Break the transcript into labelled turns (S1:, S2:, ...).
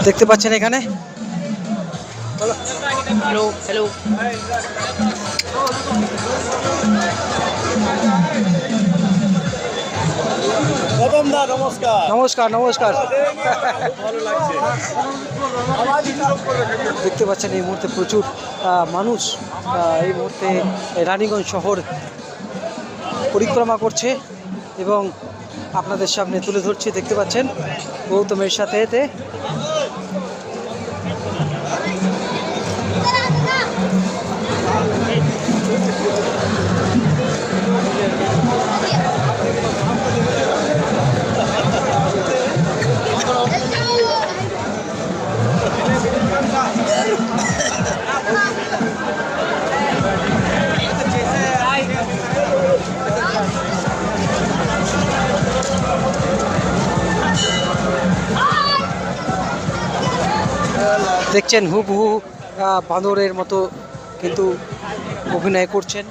S1: দেখতে পাচ্ছেন এখানে।
S2: Hello hello.
S3: নমস্কার।
S1: নমস্কার নমস্কার।
S3: ভালো লাগছে।
S1: দেখতে পাচ্ছেন এই মুহূর্তে প্রচুর মানুষ এই মুহূর্তে রানীগঞ্জ শহর পরিক্রমা করছে এবং আপনাদের সামনে তুলে ধরছি। দেখতে পাচ্ছেন গৌতমের সাথে এতে দেখছেন হুবহু বাঁদরের মতো কিন্তু অভিনয় করছেন।